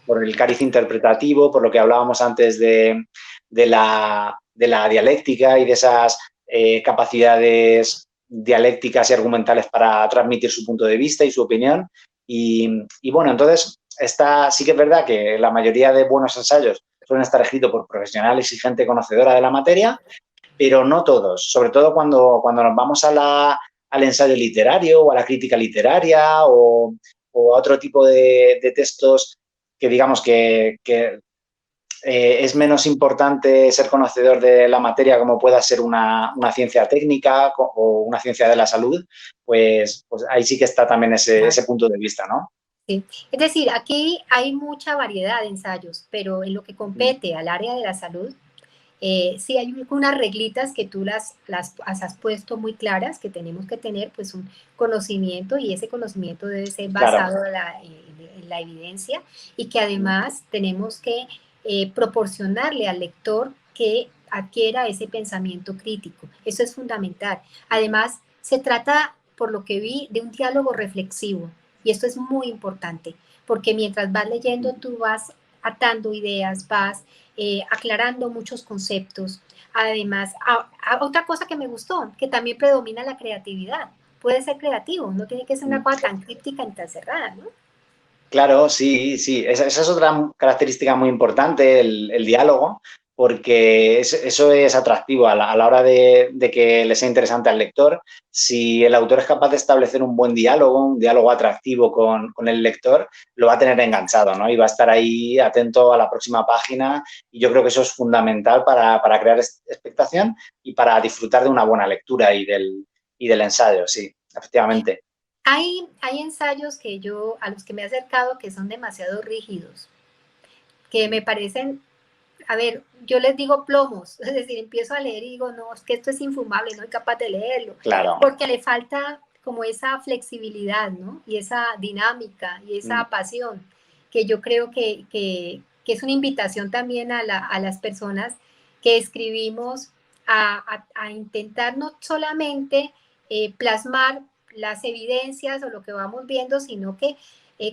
por el cariz interpretativo, por lo que hablábamos antes de la dialéctica y de esas capacidades dialécticas y argumentales para transmitir su punto de vista y su opinión. Y bueno, entonces sí que es verdad que la mayoría de buenos ensayos suelen estar escritos por profesionales y gente conocedora de la materia, pero no todos, sobre todo cuando nos vamos al ensayo literario o a la crítica literaria o a otro tipo de textos que digamos que es menos importante ser conocedor de la materia como pueda ser una ciencia técnica o una ciencia de la salud, pues ahí sí que está también ese punto de vista, ¿no? sí. Es decir, aquí hay mucha variedad de ensayos, pero en lo que compete al área de la salud, sí hay unas reglitas que tú las has puesto muy claras, que tenemos que tener pues un conocimiento y ese conocimiento debe ser Claro. basado en la evidencia y que además tenemos que proporcionarle al lector que adquiera ese pensamiento crítico. Eso es fundamental. Además, se trata, por lo que vi, de un diálogo reflexivo y esto es muy importante porque mientras vas leyendo tú vas atando ideas, vas aclarando muchos conceptos. Además, otra cosa que me gustó, que también predomina la creatividad. Puede ser creativo, no tiene que ser una cosa tan críptica ni tan cerrada, ¿no? Claro, sí, sí. Esa es otra característica muy importante, el diálogo, porque eso es atractivo a la hora de que le sea interesante al lector. Si el autor es capaz de establecer un diálogo atractivo con el lector, lo va a tener enganchado, ¿no? Y va a estar ahí atento a la próxima página. Y yo creo que eso es fundamental para crear expectación y para disfrutar de una buena lectura y del ensayo, sí, efectivamente. Hay ensayos a los que me he acercado que son demasiado rígidos, que me parecen, a ver, yo les digo plomos, es decir, empiezo a leer y digo, no, es que esto es infumable, no soy capaz de leerlo, Claro. porque le falta como esa flexibilidad, ¿no? Y esa dinámica y esa pasión, que yo creo que es una invitación también a las personas que escribimos a intentar no solamente plasmar las evidencias o lo que vamos viendo, sino que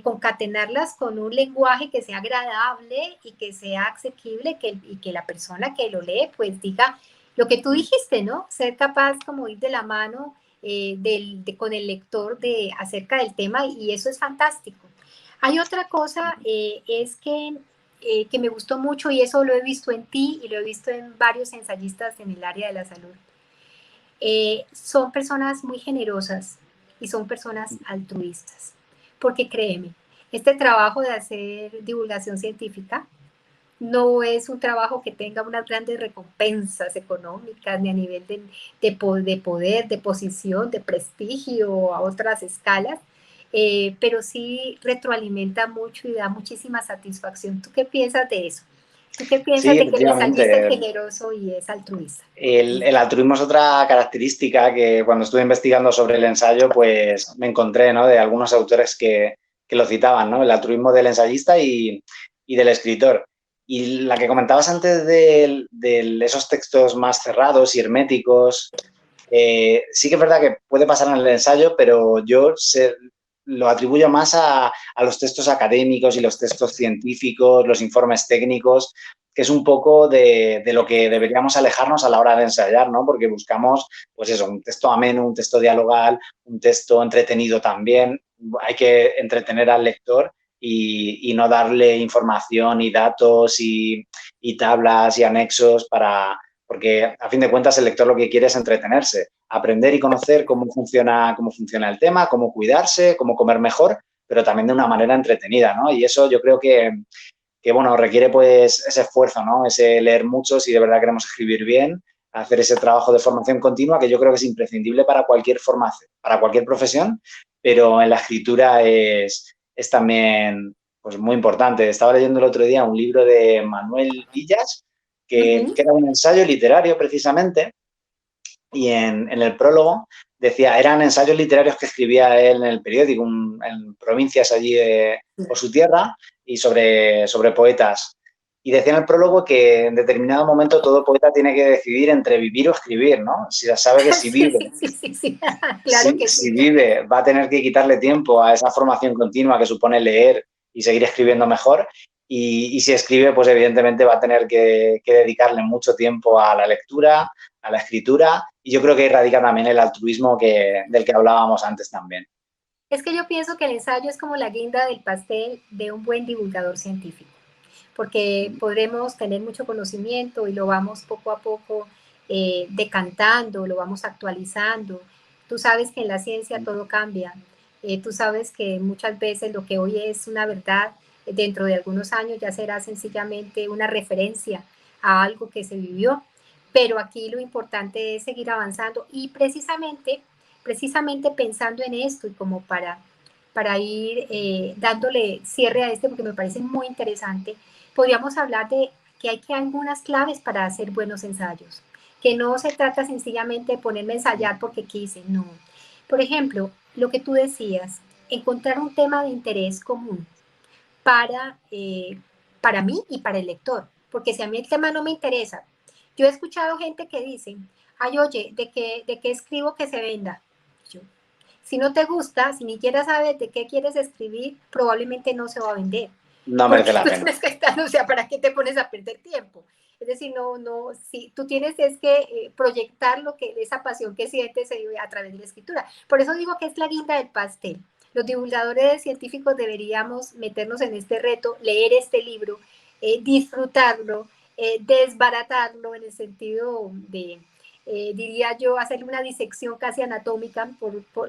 concatenarlas con un lenguaje que sea agradable y que sea asequible y que la persona que lo lee pues diga lo que tú dijiste, ¿no? Ser capaz como ir de la mano con el lector acerca del tema y eso es fantástico. Hay otra cosa, es que me gustó mucho y eso lo he visto en ti y lo he visto en varios ensayistas en el área de la salud. Son personas muy generosas y son personas altruistas. Porque créeme, este trabajo de hacer divulgación científica no es un trabajo que tenga unas grandes recompensas económicas ni a nivel de poder, de posición, de prestigio a otras escalas, pero sí retroalimenta mucho y da muchísima satisfacción. ¿Tú qué piensas de eso? ¿Tú qué Sí, piensas de que el ensayista es efectivamente. generoso y es altruista? El altruismo es otra característica que cuando estuve investigando sobre el ensayo, pues me encontré, ¿no? De algunos autores que lo citaban, ¿no? El altruismo del ensayista y del escritor. Y la que comentabas antes de esos textos más cerrados y herméticos, sí que es verdad que puede pasar en el ensayo, pero lo atribuyo más a los textos académicos y los textos científicos, los informes técnicos, que es un poco de lo que deberíamos alejarnos a la hora de ensayar, ¿no? Porque buscamos, pues eso, un texto ameno, un texto dialogal, un texto entretenido también. Hay que entretener al lector y no darle información y datos y tablas y anexos porque a fin de cuentas el lector lo que quiere es entretenerse, aprender y conocer cómo funciona el tema, cómo cuidarse, cómo comer mejor, pero también de una manera entretenida, ¿no? Y eso yo creo que bueno, requiere pues ese esfuerzo, ¿no? Ese leer mucho si de verdad queremos escribir bien, hacer ese trabajo de formación continua que yo creo que es imprescindible para cualquier formación, para cualquier profesión, pero en la escritura es también pues muy importante. Estaba leyendo el otro día un libro de Manuel Villas, que era un ensayo literario precisamente, y en el prólogo decía, eran ensayos literarios que escribía él en el periódico, en provincias allí por su tierra, y sobre poetas. Y decía en el prólogo que en determinado momento todo poeta tiene que decidir entre vivir o escribir, ¿no? Si ya sabe que si Sí, vive, sí, sí, sí, sí. Claro que si sí. vive, va a tener que quitarle tiempo a esa formación continua que supone leer y seguir escribiendo mejor. Y si escribe, pues evidentemente va a tener que dedicarle mucho tiempo a la lectura, a la escritura. Y yo creo que ahí radica también el altruismo del que hablábamos antes también. Es que yo pienso que el ensayo es como la guinda del pastel de un buen divulgador científico, porque podremos tener mucho conocimiento y lo vamos poco a poco decantando, lo vamos actualizando. Tú sabes que en la ciencia todo cambia. Tú sabes que muchas veces lo que hoy es una verdad, dentro de algunos años ya será sencillamente una referencia a algo que se vivió. Pero aquí lo importante es seguir avanzando y precisamente pensando en esto y como para ir dándole cierre a este, porque me parece muy interesante, podríamos hablar de que hay algunas claves para hacer buenos ensayos, que no se trata sencillamente de ponerme a ensayar porque quise, no. Por ejemplo, lo que tú decías, encontrar un tema de interés común para mí y para el lector, porque si a mí el tema no me interesa, yo he escuchado gente que dice, ay, oye, ¿de qué escribo que se venda? Yo, si no te gusta, si ni siquiera sabes de qué quieres escribir, probablemente no se va a vender. No Porque merece la tú pena. tienes que estar, o sea, ¿para qué te pones a perder tiempo? Es decir, no, si tú tienes es que proyectar esa pasión que sientes a través de la escritura. Por eso digo que es la guinda del pastel. Los divulgadores científicos deberíamos meternos en este reto, leer este libro, disfrutarlo, desbaratarlo en el sentido de, diría yo, hacerle una disección casi anatómica,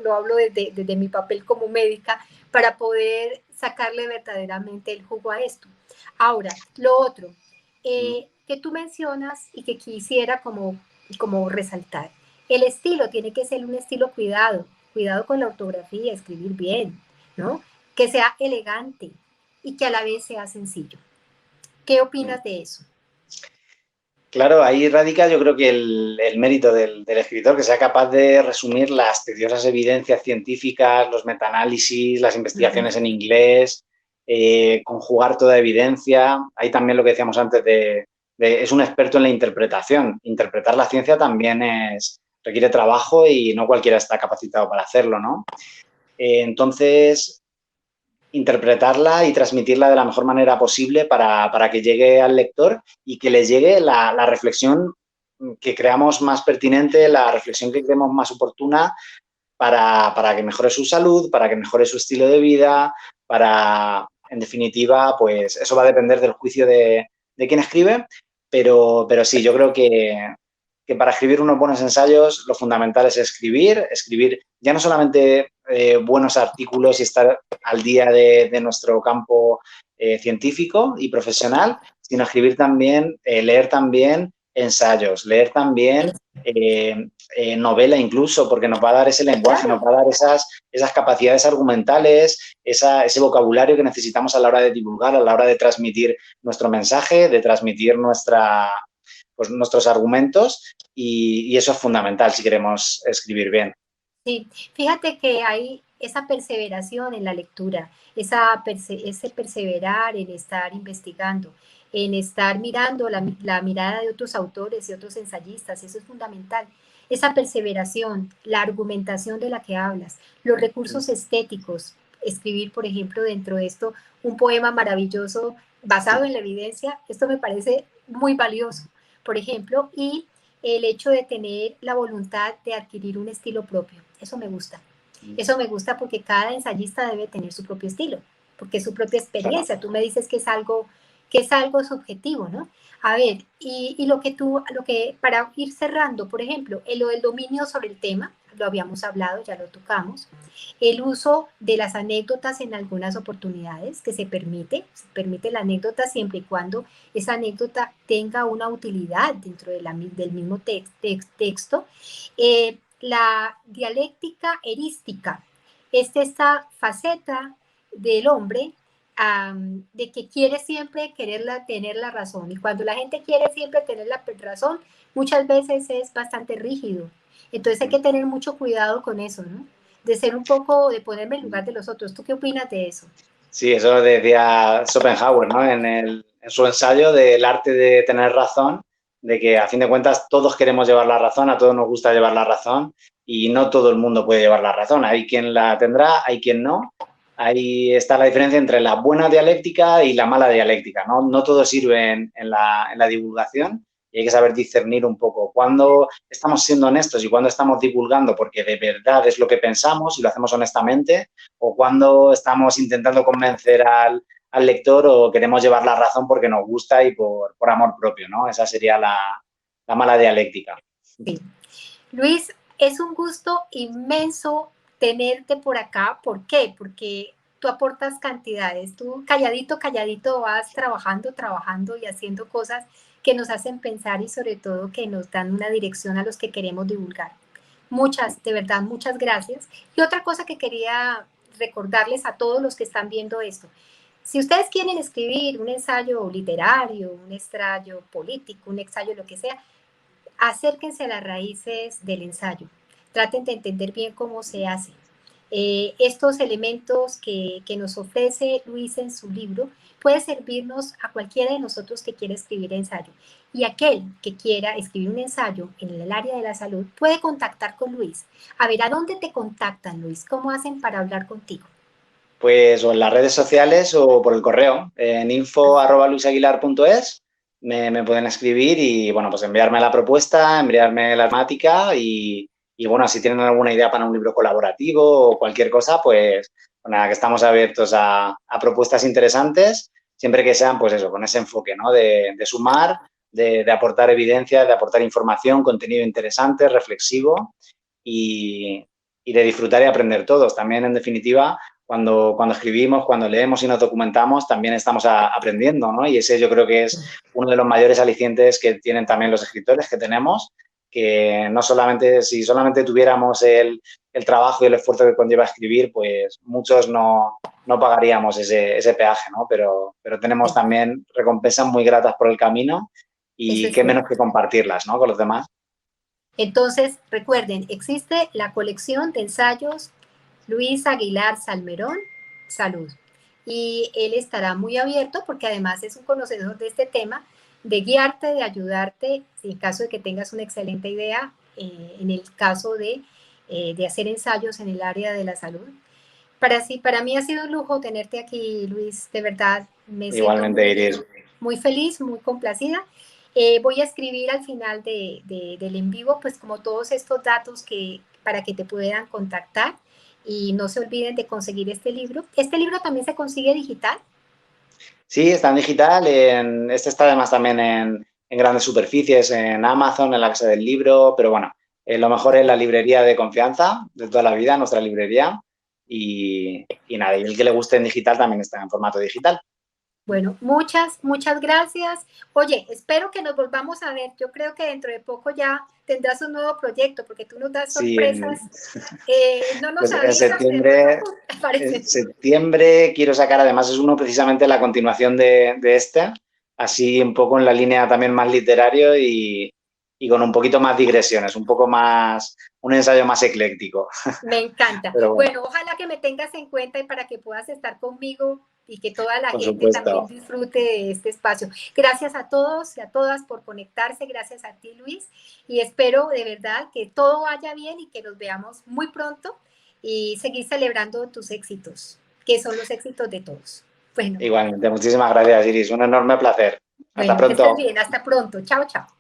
lo hablo desde mi papel como médica, para poder sacarle verdaderamente el jugo a esto. Ahora, lo otro, que tú mencionas y que quisiera como resaltar, el estilo tiene que ser un estilo cuidado con la ortografía, escribir bien, ¿no? Que sea elegante y que a la vez sea sencillo. ¿Qué opinas de eso? Claro, ahí radica yo creo que el mérito del escritor, que sea capaz de resumir las tediosas evidencias científicas, los metaanálisis, las investigaciones en inglés, conjugar toda evidencia. Ahí también lo que decíamos antes es un experto en la interpretación. Interpretar la ciencia también requiere trabajo y no cualquiera está capacitado para hacerlo, ¿no? Entonces, interpretarla y transmitirla de la mejor manera posible para que llegue al lector y que le llegue la reflexión que creamos más pertinente, la reflexión que creemos más oportuna para que mejore su salud, para que mejore su estilo de vida, en definitiva, pues eso va a depender del juicio de quien escribe, pero sí, yo creo que para escribir unos buenos ensayos lo fundamental es escribir ya no solamente buenos artículos y estar al día de nuestro campo científico y profesional, sino escribir también, leer también ensayos, leer también novela incluso, porque nos va a dar ese lenguaje, nos va a dar esas capacidades argumentales, ese vocabulario que necesitamos a la hora de divulgar, a la hora de transmitir nuestro mensaje, de transmitir nuestros argumentos y eso es fundamental si queremos escribir bien. Sí, fíjate que hay esa perseveración en la lectura, ese perseverar en estar investigando, en estar mirando la mirada de otros autores y otros ensayistas, eso es fundamental. Esa perseveración, la argumentación de la que hablas, los recursos estéticos, escribir, por ejemplo, dentro de esto, un poema maravilloso basado en la evidencia. Esto me parece muy valioso, por ejemplo, y el hecho de tener la voluntad de adquirir un estilo propio. Eso me gusta. Eso me gusta porque cada ensayista debe tener su propio estilo, porque es su propia experiencia. Claro. Tú me dices que es algo subjetivo, ¿no? A ver, y lo que para ir cerrando, por ejemplo, lo del dominio sobre el tema, lo habíamos hablado, ya lo tocamos, el uso de las anécdotas en algunas oportunidades, que se permite la anécdota siempre y cuando esa anécdota tenga una utilidad dentro del mismo texto. La dialéctica erística es esta faceta del hombre de que quiere siempre tener la razón. Y cuando la gente quiere siempre tener la razón, muchas veces es bastante rígido. Entonces hay que tener mucho cuidado con eso, ¿no? De ser un poco, de ponerme en lugar de los otros. ¿Tú qué opinas de eso? Sí, eso decía Schopenhauer, ¿no? En su ensayo del arte de tener razón, de que a fin de cuentas todos queremos llevar la razón, a todos nos gusta llevar la razón y no todo el mundo puede llevar la razón. Hay quien la tendrá, hay quien no. Ahí está la diferencia entre la buena dialéctica y la mala dialéctica, ¿no? No todo sirve en la divulgación y hay que saber discernir un poco cuándo estamos siendo honestos y cuándo estamos divulgando porque de verdad es lo que pensamos y lo hacemos honestamente, o cuando estamos intentando convencer al lector o queremos llevar la razón porque nos gusta y por amor propio, ¿no? Esa sería la mala dialéctica. Sí. Luis, es un gusto inmenso tenerte por acá. ¿Por qué? Porque tú aportas cantidades. Tú calladito, calladito vas trabajando, trabajando y haciendo cosas que nos hacen pensar y sobre todo que nos dan una dirección a los que queremos divulgar. Muchas, de verdad, muchas gracias. Y otra cosa que quería recordarles a todos los que están viendo esto. Si ustedes quieren escribir un ensayo literario, un ensayo político, un ensayo lo que sea, acérquense a las raíces del ensayo. Traten de entender bien cómo se hace. Estos elementos que nos ofrece Luis en su libro puede servirnos a cualquiera de nosotros que quiera escribir ensayo. Y aquel que quiera escribir un ensayo en el área de la salud puede contactar con Luis. A ver, ¿a dónde te contactan, Luis? ¿Cómo hacen para hablar contigo? Pues o en las redes sociales o por el correo, en info@luisaguilar.es me pueden escribir y, bueno, pues enviarme la propuesta, enviarme la temática y, bueno, si tienen alguna idea para un libro colaborativo o cualquier cosa, pues nada, que estamos abiertos a propuestas interesantes, siempre que sean, pues eso, con ese enfoque, ¿no? De sumar, de aportar evidencia, de aportar información, contenido interesante, reflexivo y, y de disfrutar y aprender todos. También, en definitiva, cuando escribimos, cuando leemos y nos documentamos, también estamos aprendiendo, ¿no? Y ese yo creo que es uno de los mayores alicientes que tienen también los escritores que tenemos, que no solamente, si solamente tuviéramos el trabajo y el esfuerzo que conlleva escribir, pues muchos no pagaríamos ese peaje, ¿no? Pero tenemos también recompensas muy gratas por el camino Eso y es qué cierto. menos que compartirlas, ¿no? Con los demás. Entonces, recuerden, existe la colección de ensayos Luis Aguilar Salmerón, Salud. Y él estará muy abierto porque además es un conocedor de este tema, de guiarte, de ayudarte en caso de que tengas una excelente idea, en el caso de hacer ensayos en el área de la salud. Para mí ha sido un lujo tenerte aquí, Luis, de verdad, me siento Igualmente, Iris. muy feliz, muy complacida. Voy a escribir al final del en vivo, pues como todos estos datos para que te puedan contactar y no se olviden de conseguir este libro. Este libro también se consigue digital. Sí, está en digital. Este está además también en grandes superficies, en Amazon, en la Casa del Libro, pero bueno, lo mejor es la librería de confianza de toda la vida, nuestra librería. Y nada, y el que le guste en digital también está en formato digital. Bueno, muchas, muchas gracias. Oye, espero que nos volvamos a ver. Yo creo que dentro de poco ya tendrás un nuevo proyecto porque tú nos das Sí, sorpresas. No nos pues en avisas de pronto, septiembre, en parece. septiembre quiero sacar, además es uno precisamente la continuación de este, así un poco en la línea también más literario y con un poquito más digresiones, un poco más, un ensayo más ecléctico. Me encanta. Pero bueno, Bueno, ojalá que me tengas en cuenta y para que puedas estar conmigo y que toda la por gente también supuesto. disfrute de este espacio. Gracias a todos y a todas por conectarse, gracias a ti, Luis, y espero de verdad que todo vaya bien y que nos veamos muy pronto y seguir celebrando tus éxitos. que son los éxitos de todos. Bueno, Igualmente, muchísimas gracias, Iris. Un enorme placer. Hasta bueno, que estés pronto. bien, hasta pronto. Chao, chao.